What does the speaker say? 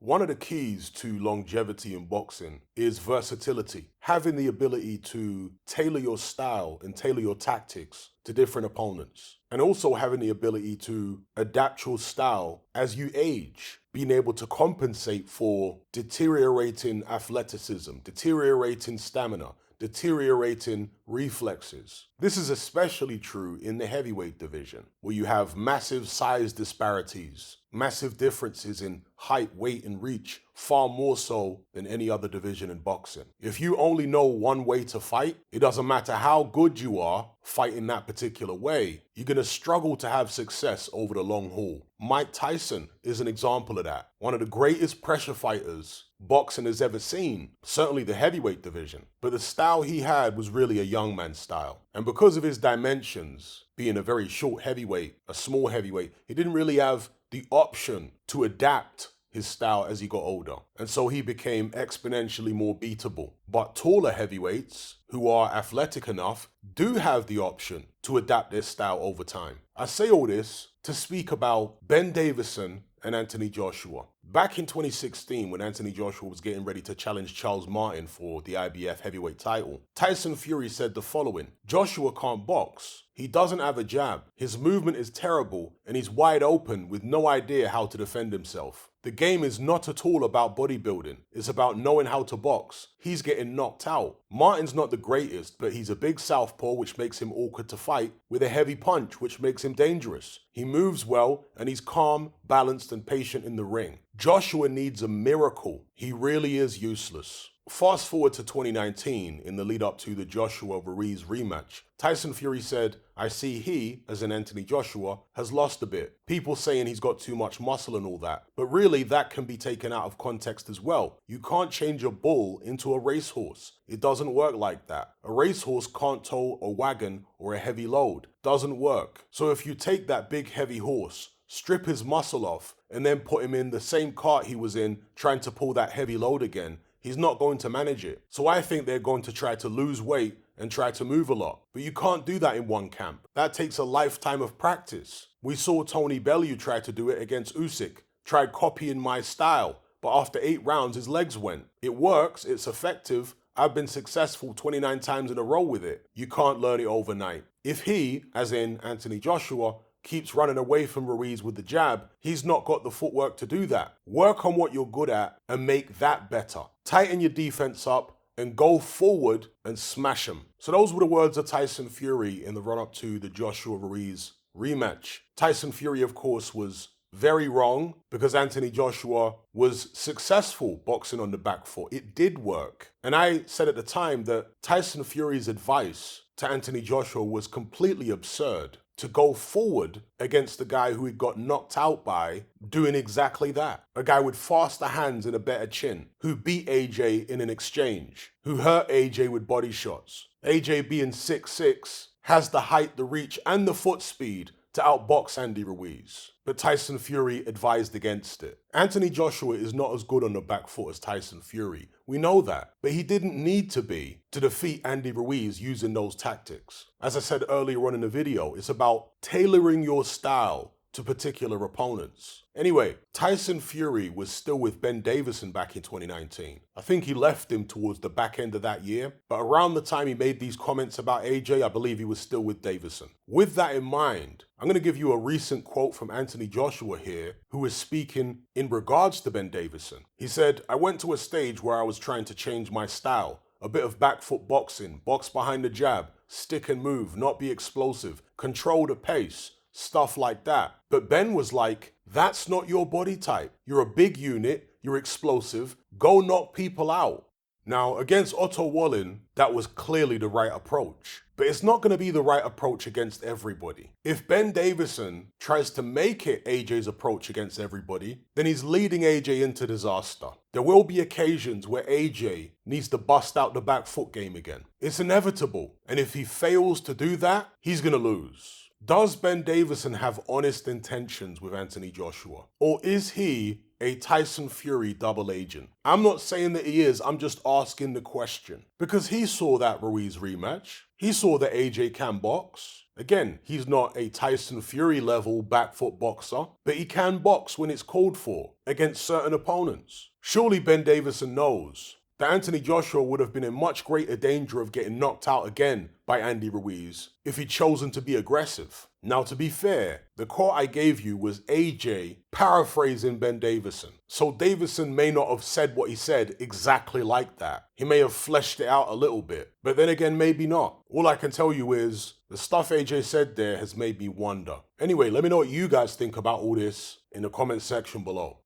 One of the keys to longevity in boxing is versatility, having the ability to tailor your style and tailor your tactics to different opponents, and also having the ability to adapt your style as you age, being able to compensate for deteriorating athleticism, deteriorating stamina, deteriorating reflexes. This is especially true in the heavyweight division, where you have massive size disparities, massive differences in height, weight, and reach, far more so than any other division in boxing. If you only know one way to fight, it doesn't matter how good you are fighting that particular way, you're going to struggle to have success over the long haul. Mike Tyson is an example of that. One of the greatest pressure fighters boxing has ever seen, certainly the heavyweight division. But the style he had was really a young man's style. And because of his dimensions, being a very short heavyweight, a small heavyweight, he didn't really have the option to adapt his style as he got older. And so he became exponentially more beatable. But taller heavyweights who are athletic enough do have the option to adapt their style over time. I say all this to speak about Ben Davison and Anthony Joshua. Back in 2016, when Anthony Joshua was getting ready to challenge Charles Martin for the IBF heavyweight title, Tyson Fury said the following: "Joshua can't box. He doesn't have a jab. His movement is terrible and he's wide open with no idea how to defend himself. The game is not at all about bodybuilding. It's about knowing how to box. He's getting knocked out. Martin's not the greatest, but he's a big southpaw, which makes him awkward to fight, with a heavy punch, which makes him dangerous. He moves well and he's calm, balanced, and patient in the ring. Joshua needs a miracle. He really is useless." Fast forward to 2019, in the lead up to the Joshua-Ruiz rematch, Tyson Fury said, "I see he, as in Anthony Joshua, has lost a bit. People saying he's got too much muscle and all that. But really, that can be taken out of context as well. You can't change a bull into a racehorse. It doesn't work like that. A racehorse can't tow a wagon or a heavy load. Doesn't work. So if you take that big heavy horse, strip his muscle off, and then put him in the same cart he was in trying to pull that heavy load again, he's not going to manage it. So I think they're going to try to lose weight and try to move a lot. But you can't do that in one camp. That takes a lifetime of practice. We saw Tony Bellew try to do it against Usyk, tried copying my style, but after 8 rounds his legs went. It works, it's effective. I've been successful 29 times in a row with it. You can't learn it overnight. If he, as in Anthony Joshua, keeps running away from Ruiz with the jab, he's not got the footwork to do that. Work on what you're good at and make that better. Tighten your defense up and go forward and smash him." So those were the words of Tyson Fury in the run-up to the Joshua-Ruiz rematch. Tyson Fury, of course, was very wrong because Anthony Joshua was successful boxing on the back foot. It did work. And I said at the time that Tyson Fury's advice to Anthony Joshua was completely absurd, to go forward against the guy who he got knocked out by doing exactly that. A guy with faster hands and a better chin, who beat AJ in an exchange, who hurt AJ with body shots. AJ being 6'6", has the height, the reach, and the foot speed to outbox Andy Ruiz. But Tyson Fury advised against it. Anthony Joshua is not as good on the back foot as Tyson Fury. We know that. But he didn't need to be to defeat Andy Ruiz using those tactics. As I said earlier on in the video, it's about tailoring your style to particular opponents. Anyway, Tyson Fury was still with Ben Davison back in 2019. I think he left him towards the back end of that year, but around the time he made these comments about AJ, I believe he was still with Davison. With that in mind, I'm going to give you a recent quote from Anthony Joshua here, who is speaking in regards to Ben Davison. He said, "I went to a stage where I was trying to change my style. A bit of back foot boxing, box behind the jab, stick and move, not be explosive, control the pace, stuff like that. But Ben was like, that's not your body type. You're a big unit, you're explosive, go knock people out." Now, against Otto Wallin, that was clearly the right approach. But it's not going to be the right approach against everybody. If Ben Davison tries to make it AJ's approach against everybody, then he's leading AJ into disaster. There will be occasions where AJ needs to bust out the back foot game again. It's inevitable. And if he fails to do that, he's going to lose. Does Ben Davison have honest intentions with Anthony Joshua? Or is he a Tyson Fury double agent? I'm not saying that he is, I'm just asking the question. Because he saw that Ruiz rematch. He saw that AJ can box. Again, he's not a Tyson Fury level back foot boxer, but he can box when it's called for against certain opponents. Surely Ben Davison knows that Anthony Joshua would have been in much greater danger of getting knocked out again by Andy Ruiz if he'd chosen to be aggressive. Now, to be fair, the quote I gave you was AJ paraphrasing Ben Davison. So Davison may not have said what he said exactly like that. He may have fleshed it out a little bit, but then again, maybe not. All I can tell you is the stuff AJ said there has made me wonder. Anyway, let me know what you guys think about all this in the comment section below.